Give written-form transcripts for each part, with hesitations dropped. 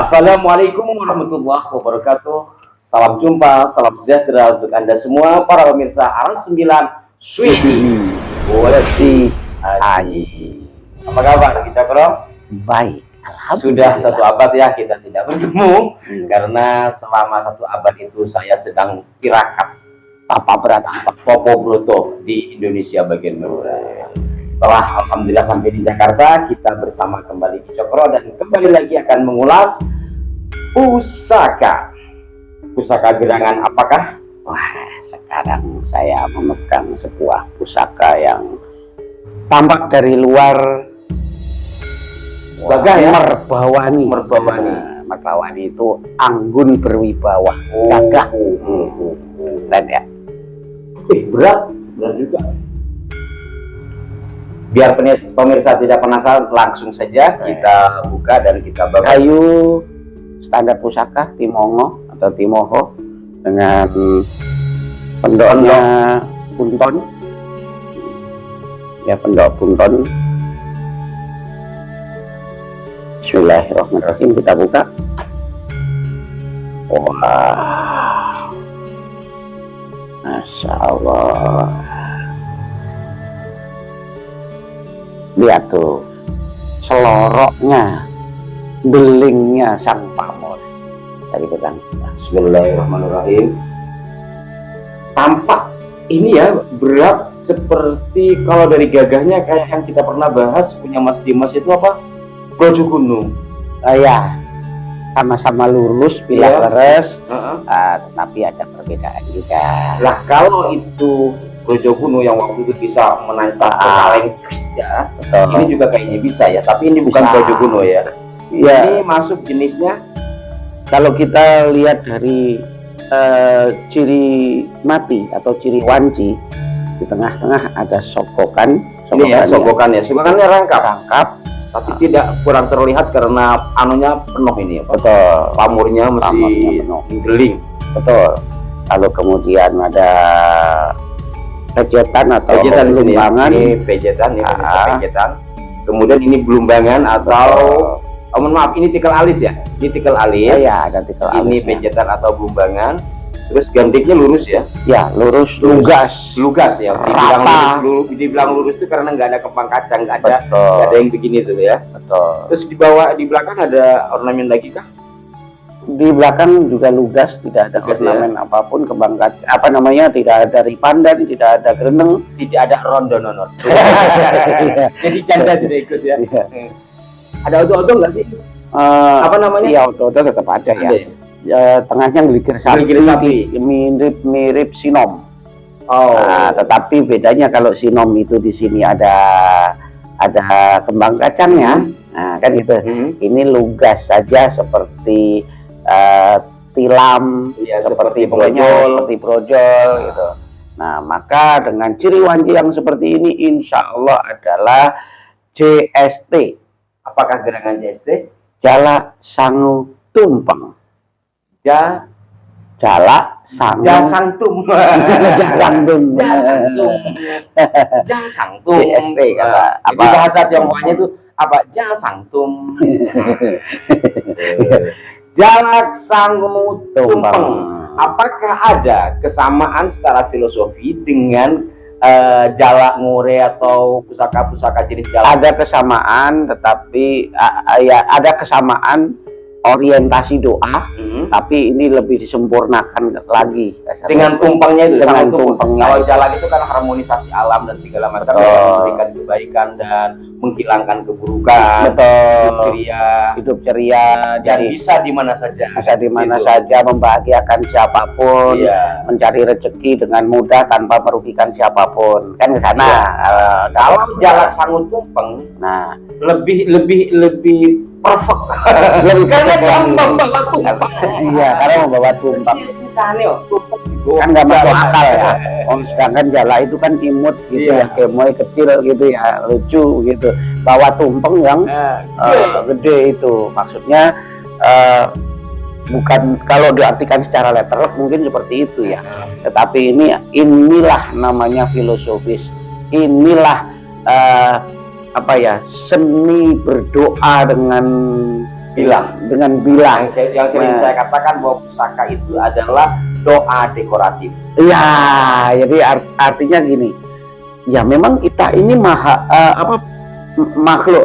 Assalamualaikum warahmatullahi wabarakatuh. Salam jumpa, salam sejahtera untuk Anda semua para pemirsa Aras 9 Swidi Wasi Aji. Apa kabar kita, Bro? Baik. Sudah satu abad ya kita tidak bertemu karena selama satu abad itu saya sedang tirakat Papa berat Popo Broto di Indonesia bagian barat. Setelah alhamdulillah sampai di Jakarta, kita bersama kembali di Cokro dan kembali lagi akan mengulas pusaka. Pusaka gerangan apakah? Wah, sekarang saya memegang sebuah pusaka yang tampak dari luar gagah ya? Merbawani. Merbawani itu anggun berwibawa, gagah. Dan ya. Berat juga. Biar pemirsa tidak penasaran, langsung saja kita buka dan kita baca. Kayu standar pusaka Timongo atau Timoho dengan pendoknya bunton. Ya, pendok bunton. Bismillahirrahmanirrahim, kita buka. Wah, Masya Allah. Lihat tuh seloroknya, belingnya sang pamor. Tadi bukan. Bismillahirrahmanirrahim. Tampak ini ya berat seperti kalau dari gagahnya kayak yang kita pernah bahas punya Mas Dimas itu apa? Brojo Gunung. Ya, sama-sama lurus, bilang leres, tapi ada perbedaan juga. Lah kalau itu Brojo Gunung yang waktu itu bisa menancap ke kaleng, ya, ini juga kayaknya bisa ya. Tapi ini bukan Brojo Gunung ya. Ini masuk jenisnya. Kalau kita lihat dari ciri mati atau ciri wanci, di tengah-tengah ada sokokan. Ini ya sokokannya. Sokokannya rangkap. Tapi tidak kurang terlihat karena anunya penuh ini ya. Betul. Pamurnya masih menggeling. Betul. Lalu kemudian ada pejetan atau belumbangan. Ini pejetan, ini pejetan. Kemudian ini belumbangan atau mohon maaf, ini tikal alis ya. Ini tikal alis. Ya, ada tikal alis. Ini pejetan atau belumbangan. Terus gandiknya lurus ya? Ya, lurus. Lugas ya. Dibilang lurus itu karena nggak ada kembang kacang, nggak ada yang begini tuh ya. Betul. Terus di belakang ada ornamen lagi kah? Di belakang juga lugas, tidak ada ornamen apapun, kembang kacang, tidak ada ripandan, tidak ada gereneng, tidak ada rondo nonor. Jadi canda tidak ikut ya. Ada odo-odo nggak sih? Iya, odo-odo tetap ada ya. Tengahnya geligir sapi, mirip sinom. Nah, tetapi bedanya kalau sinom itu di sini ada kembang kacangnya, nah kan gitu. Ini lugas saja seperti tilam, ya, seperti brojol gitu. Nah, maka dengan ciri wanci yang seperti ini, insya Allah adalah JST. Apakah gerangan JST? Jala Sangu Tumpeng. Jala Sangu Jasangtum. Jasangtum. JST kata apa bahasa Tionghoanya itu apa? Jasangtum. Jalak Sangu Tumpeng. Apakah ada kesamaan secara filosofi dengan jalak ngure atau pusaka-pusaka jenis jalak? Ada kesamaan, tetapi ya ada kesamaan orientasi doa, tapi ini lebih disempurnakan lagi dengan tumpengnya itu. Dengan tumpengnya. Kalau jalak itu kan harmonisasi alam dan segala macam, memberikan kebaikan dan menghilangkan keburukan. Betul. Hidup ceria. Dan jadi bisa di mana saja. Bisa di mana saja, membahagiakan siapapun, mencari rezeki dengan mudah tanpa merugikan siapapun. Kan ke sana. Kalau jalak Sangu Tumpeng, nah lebih perfect. Karena membawa tumpeng. Iya, karena membawa tumpeng. Kan nggak masuk akal ya. Sedangkan jala itu kan imut gitu ya, gemoy kecil gitu ya, lucu gitu. Bawa tumpeng yang gede itu, maksudnya bukan kalau diartikan secara letterlek mungkin seperti itu ya. Tetapi inilah namanya filosofis. Inilah seni berdoa dengan bilang. Dengan bilang. Yang sering saya katakan bahwa pusaka itu adalah doa dekoratif. Iya, jadi artinya gini. Ya memang kita ini makhluk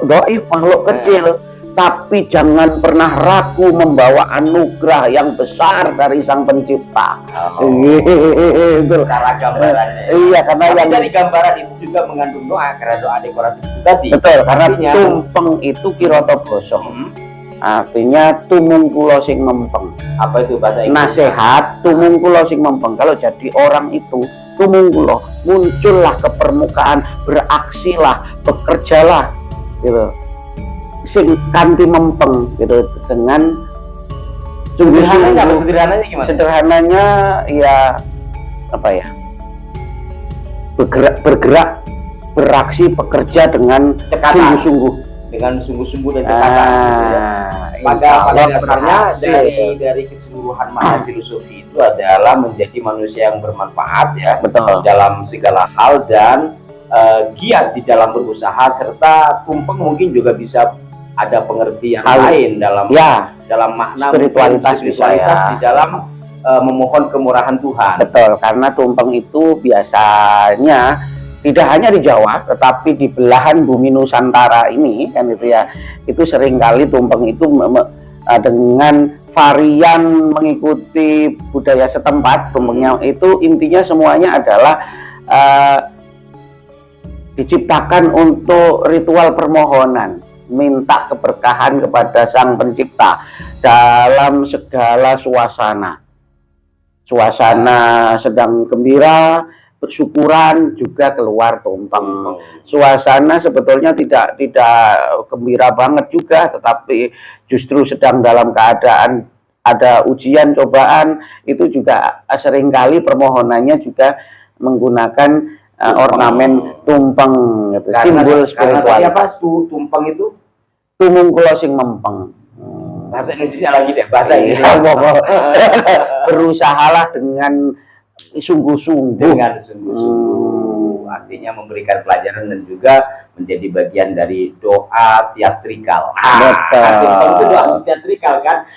doif, makhluk kecil, tapi jangan pernah ragu membawa anugerah yang besar dari Sang Pencipta. Itu cara gambarannya. Iya, karena yang dari gambaran itu juga mengandung doa, karena doa dekoratif itu tadi. Betul, karena tumpeng itu kirata basa. Artinya tumung kula sing mempeng. Apa itu bahasa Inggris? Nasihat tumung kula sing mempeng. Kalau jadi orang itu tumung kula, muncullah ke permukaan, beraksilah, bekerjalah gitu. Sing kanthi mempeng gitu, dengan sederhananya gimana? Sederhananya ya apa ya? Bergerak, beraksi, bekerja dengan sungguh-sungguh. Dengan sungguh-sungguh dan cekatan gitu ya. Pada dasarnya dari keseluruhan makna filosofi itu adalah menjadi manusia yang bermanfaat ya. Betul. Dalam segala hal dan giat di dalam berusaha, serta tumpeng mungkin juga bisa ada pengertian lain dalam makna spiritualitas di dalam memohon kemurahan Tuhan. Betul, karena tumpeng itu biasanya tidak hanya di Jawa, tetapi di belahan bumi Nusantara ini kan itu ya, itu seringkali tumpeng itu dengan varian mengikuti budaya setempat. Tumpengnya itu intinya semuanya adalah diciptakan untuk ritual permohonan, minta keberkahan kepada Sang Pencipta dalam segala suasana sedang gembira, bersyukuran, juga keluar tumpeng. Suasana sebetulnya tidak gembira banget juga, tetapi justru sedang dalam keadaan ada ujian, cobaan, itu juga seringkali permohonannya juga menggunakan ornamen tumpeng gitu. Simbol spiritualitas. Tumpeng itu tumung kula sing mempeng. Bahasa Indonesia lagi deh, bahasa Inggris. Berusahalah dengan sungguh-sungguh, artinya memberikan pelajaran dan juga menjadi bagian dari doa teatrikal. Itu doa teatrikal kan.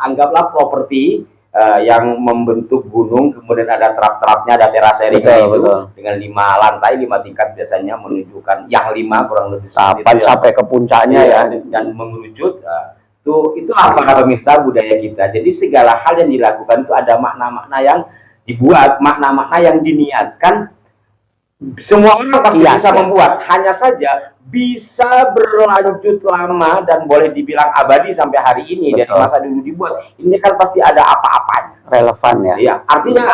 Anggaplah properti yang membentuk gunung, kemudian ada trap-trapnya, ada terasering itu dengan 5 lantai, 5 tingkat biasanya, menunjukkan yang 5 kurang lebih sampai ke puncaknya ya, dan mengerucut. Itu apa kata pemirsa budaya kita. Jadi segala hal yang dilakukan itu ada makna-makna yang dibuat, makna-makna yang diniatkan. Semua orang pasti bisa membuat, hanya saja bisa berlanjut lama dan boleh dibilang abadi sampai hari ini. Dari masa dulu dibuat, ini kan pasti ada apa-apanya, relevan ya. Ya, artinya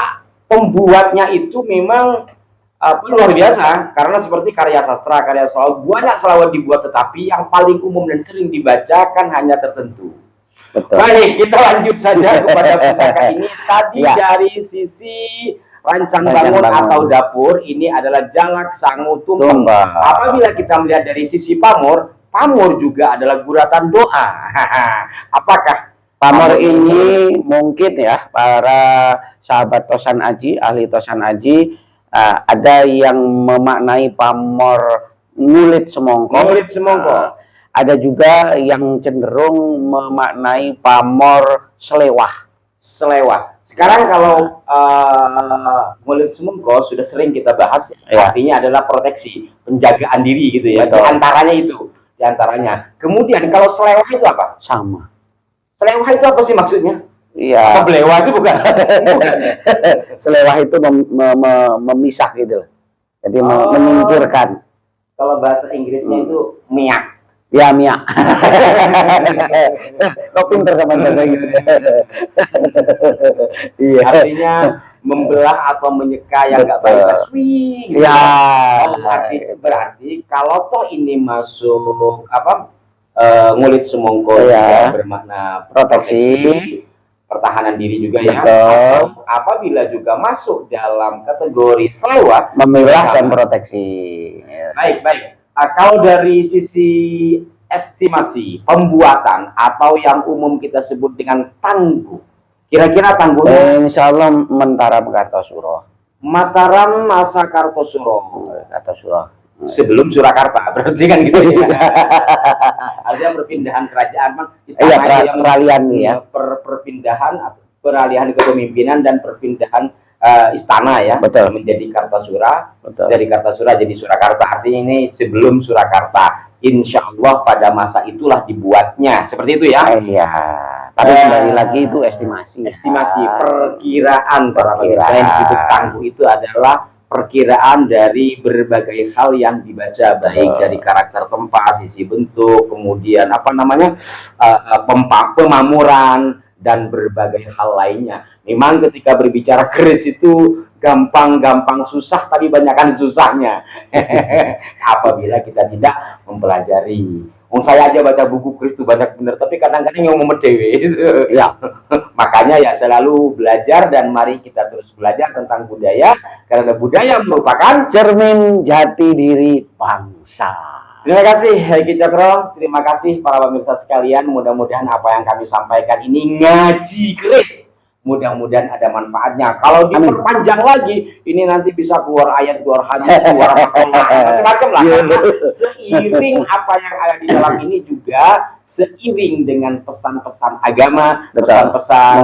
pembuatnya itu memang luar biasa, karena seperti karya sastra, karya selawat, banyak selawat dibuat, tetapi yang paling umum dan sering dibacakan hanya tertentu. Betul. Baik, kita lanjut saja kepada pusaka ini. Tadi dari sisi rancang bangun atau dapur, ini adalah jalak sangu tumpeng. Apabila kita melihat dari sisi pamor juga adalah guratan doa. Apakah pamor ini mungkin ya, para sahabat Tosan Aji, ahli Tosan Aji, ada yang memaknai pamor ngulit semongko. Ada juga yang cenderung memaknai pamor selewah. Sekarang kalau ngulit semongko sudah sering kita bahas, artinya adalah proteksi, penjagaan diri gitu ya. Di antaranya. Kemudian kalau selewah itu apa? Sama. Selewah itu apa sih maksudnya? Iya. Belewa itu bukan. Selewah itu memisah gitu. Jadi menyingkirkan. Kalau bahasa Inggrisnya itu miak. Ya, miak. Kok pinter sama bahasa Inggris. Iya. Artinya membelah atau menyeka yang nggak baik. Swing. Ya. Berarti kalau toh ini masuk ngulit semongko bermakna proteksi, pertahanan diri juga ya. Apabila juga masuk dalam kategori selewah, memilah dan proteksi. Baik. Kalau dari sisi estimasi pembuatan atau yang umum kita sebut dengan tangguh, kira-kira tangguhnya? Insya Allah Mataram Kartosuro. Mataram Masa Kartosuro. sebelum Surakarta, berarti kan gitu ya. Ada perpindahan kerajaan, Iya, istana yang peralihan ya. peralihan kepemimpinan dan perpindahan istana ya, Betul. menjadi Kartasura, Betul. dari Kartasura jadi Surakarta. Artinya ini sebelum Surakarta. Insya Allah pada masa itulah dibuatnya, seperti itu ya. Iya. Tapi kembali lagi itu estimasi. Estimasi, perkiraan para pemirsa. Perkiraan. Yang disebut tangguh itu adalah perkiraan dari berbagai hal yang dibaca, baik dari karakter tempat, sisi bentuk, kemudian apa namanya pemamuran dan berbagai hal lainnya. Memang ketika berbicara keris itu gampang-gampang susah, tapi banyakkan susahnya apabila kita tidak mempelajari. Saya aja baca buku keris itu banyak bener, tapi kadang-kadang yang memedewe gitu. Ya. Makanya ya selalu belajar, dan mari kita terus belajar tentang budaya, karena budaya merupakan cermin jati diri bangsa. Terima kasih Heki Cokro, terima kasih para pemirsa sekalian. Mudah-mudahan apa yang kami sampaikan ini ngaji keris, mudah-mudahan ada manfaatnya. Kalau diperpanjang lagi, ini nanti bisa keluar ayat, keluar hadis, keluar macam-macam lah. Karena seiring apa yang ada di dalam ini juga seiring dengan pesan-pesan agama, pesan-pesan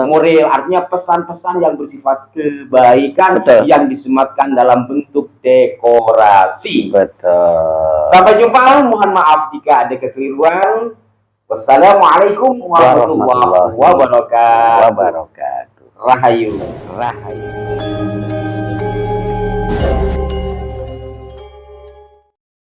moral, artinya pesan-pesan yang bersifat kebaikan. Betul. Yang disematkan dalam bentuk dekorasi. Betul. Sampai jumpa, mohon maaf jika ada kekeliruan. Wassalamualaikum warahmatullahi wabarakatuh. Wabarakatuh. Rahayu. Rahayu.